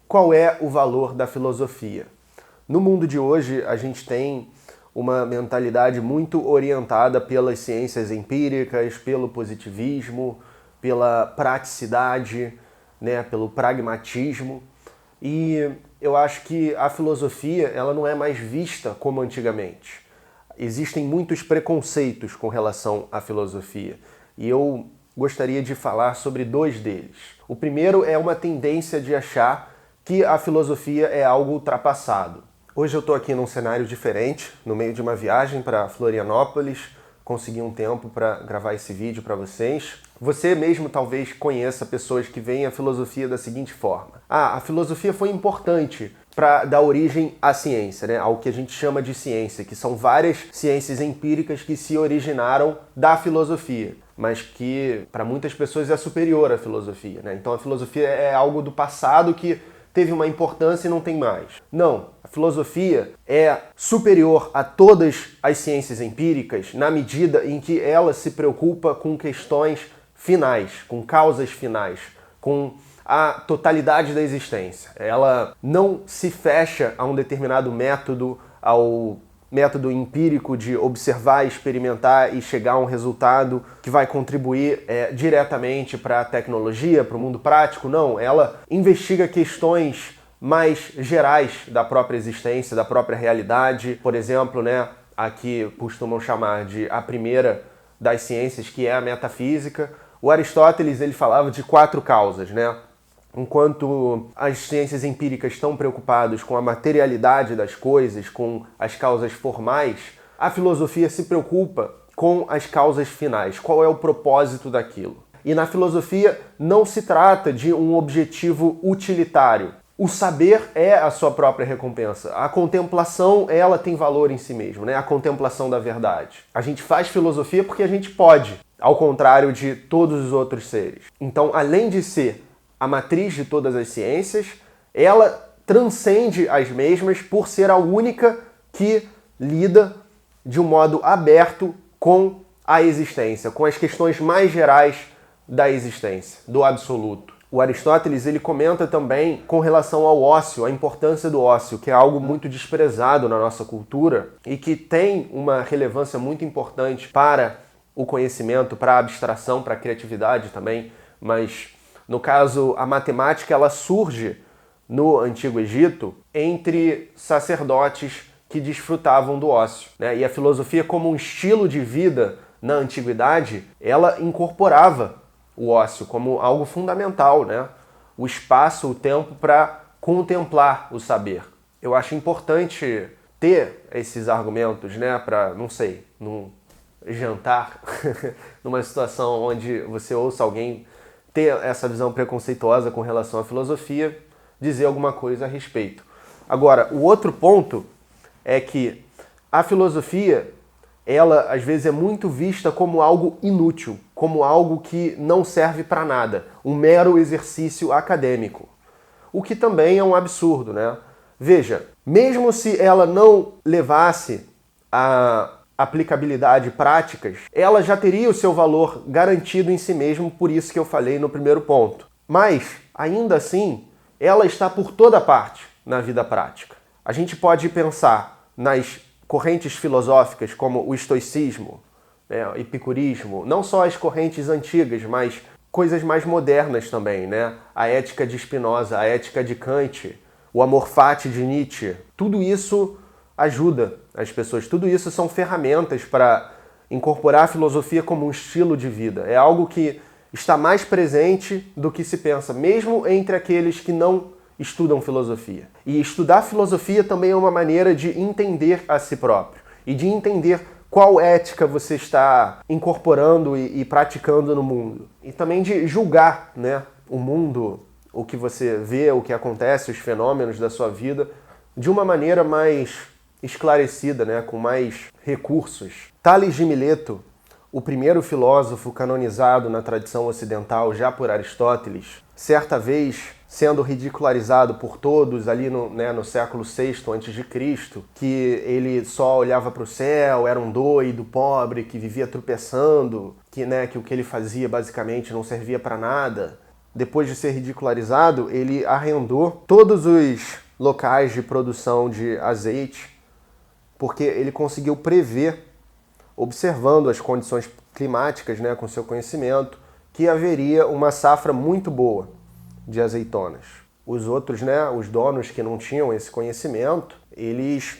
qual é o valor da filosofia? No mundo de hoje, a gente tem uma mentalidade muito orientada pelas ciências empíricas, pelo positivismo, pela praticidade, né, pelo pragmatismo. E eu acho que a filosofia ela não é mais vista como antigamente. Existem muitos preconceitos com relação à filosofia. E eu gostaria de falar sobre dois deles. O primeiro é uma tendência de achar que a filosofia é algo ultrapassado. Hoje eu estou aqui num cenário diferente, no meio de uma viagem para Florianópolis, consegui um tempo para gravar esse vídeo para vocês. Você mesmo talvez conheça pessoas que veem a filosofia da seguinte forma. A filosofia foi importante para dar origem à ciência, né? Ao que a gente chama de ciência, que são várias ciências empíricas que se originaram da filosofia, mas que para muitas pessoas é superior à filosofia, né? Então a filosofia é algo do passado que teve uma importância e não tem mais. Não, a filosofia é superior a todas as ciências empíricas na medida em que ela se preocupa com questões finais, com causas finais, com a totalidade da existência. Ela não se fecha a um determinado método, ao método empírico de observar, experimentar e chegar a um resultado que vai contribuir diretamente para a tecnologia, para o mundo prático. Não, ela investiga questões mais gerais da própria existência, da própria realidade. Por exemplo, né, aqui costumam chamar de a primeira das ciências, que é a metafísica. O Aristóteles ele falava de 4 causas, né? Enquanto as ciências empíricas estão preocupadas com a materialidade das coisas, com as causas formais, a filosofia se preocupa com as causas finais. Qual é o propósito daquilo? E na filosofia não se trata de um objetivo utilitário. O saber é a sua própria recompensa. A contemplação, ela tem valor em si mesmo, né? A contemplação da verdade. A gente faz filosofia porque a gente pode, ao contrário de todos os outros seres. Então, além de ser a matriz de todas as ciências, ela transcende as mesmas por ser a única que lida de um modo aberto com a existência, com as questões mais gerais da existência, do absoluto. O Aristóteles ele comenta também com relação ao ócio, a importância do ócio, que é algo muito desprezado na nossa cultura e que tem uma relevância muito importante para o conhecimento, para a abstração, para a criatividade também, mas no caso, a matemática ela surge no Antigo Egito entre sacerdotes que desfrutavam do ócio, né? E a filosofia como um estilo de vida na antiguidade, ela incorporava o ócio como algo fundamental, né? O espaço, o tempo para contemplar o saber. Eu acho importante ter esses argumentos, né? Para, não sei, num jantar, numa situação onde você ouça alguém ter essa visão preconceituosa com relação à filosofia, dizer alguma coisa a respeito. Agora, o outro ponto é que a filosofia, ela às vezes é muito vista como algo inútil, como algo que não serve para nada, um mero exercício acadêmico. O que também é um absurdo, né? Veja, mesmo se ela não levasse a aplicabilidade práticas, ela já teria o seu valor garantido em si mesmo, por isso que eu falei no primeiro ponto. Mas, ainda assim, ela está por toda parte na vida prática. A gente pode pensar nas correntes filosóficas como o estoicismo, né, o epicurismo, não só as correntes antigas, mas coisas mais modernas também, né? A ética de Spinoza, a ética de Kant, o amor fati de Nietzsche, tudo isso ajuda as pessoas. Tudo isso são ferramentas para incorporar a filosofia como um estilo de vida. É algo que está mais presente do que se pensa, mesmo entre aqueles que não estudam filosofia. E estudar filosofia também é uma maneira de entender a si próprio e de entender qual ética você está incorporando e praticando no mundo. E também de julgar, né, o mundo, o que você vê, o que acontece, os fenômenos da sua vida, de uma maneira mais esclarecida, né, com mais recursos. Tales de Mileto, o primeiro filósofo canonizado na tradição ocidental já por Aristóteles, certa vez sendo ridicularizado por todos ali no século VI a.C., que ele só olhava para o céu, era um doido, pobre, que vivia tropeçando, que o que ele fazia basicamente não servia para nada. depois de ser ridicularizado, ele arrendou todos os locais de produção de azeite, porque ele conseguiu prever, observando as condições climáticas, né, com seu conhecimento, que haveria uma safra muito boa de azeitonas. Os outros, né, os donos que não tinham esse conhecimento, eles,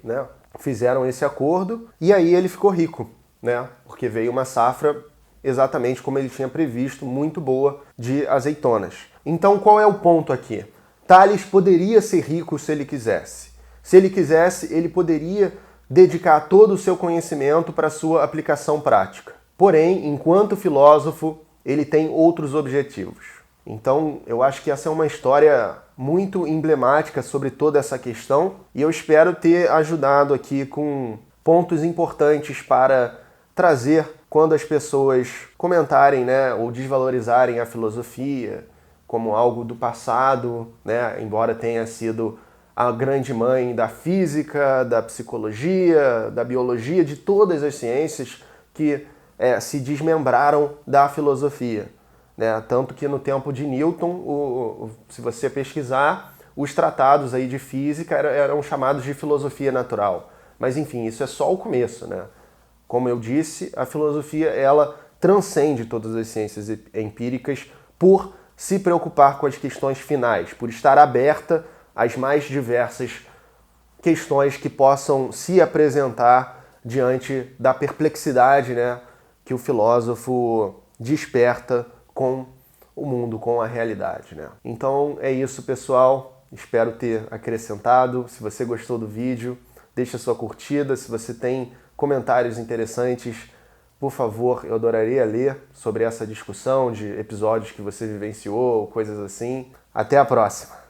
né, fizeram esse acordo e aí ele ficou rico, né, porque veio uma safra exatamente como ele tinha previsto, muito boa de azeitonas. Então qual é o ponto aqui? Tales poderia ser rico se ele quisesse. Se ele quisesse, ele poderia dedicar todo o seu conhecimento para a sua aplicação prática. Porém, enquanto filósofo, ele tem outros objetivos. Então, eu acho que essa é uma história muito emblemática sobre toda essa questão e eu espero ter ajudado aqui com pontos importantes para trazer quando as pessoas comentarem, né, ou desvalorizarem a filosofia como algo do passado, né, embora tenha sido a grande mãe da física, da psicologia, da biologia, de todas as ciências que se desmembraram da filosofia, né? Tanto que no tempo de Newton, se você pesquisar, os tratados aí de física eram chamados de filosofia natural. Mas enfim, isso é só o começo, né? Como eu disse, a filosofia ela transcende todas as ciências empíricas por se preocupar com as questões finais, por estar aberta às mais diversas questões que possam se apresentar diante da perplexidade, né, que o filósofo desperta com o mundo, com a realidade, né? Então é isso, pessoal. Espero ter acrescentado. Se você gostou do vídeo, deixa sua curtida. Se você tem comentários interessantes, por favor, eu adoraria ler sobre essa discussão de episódios que você vivenciou, coisas assim. Até a próxima!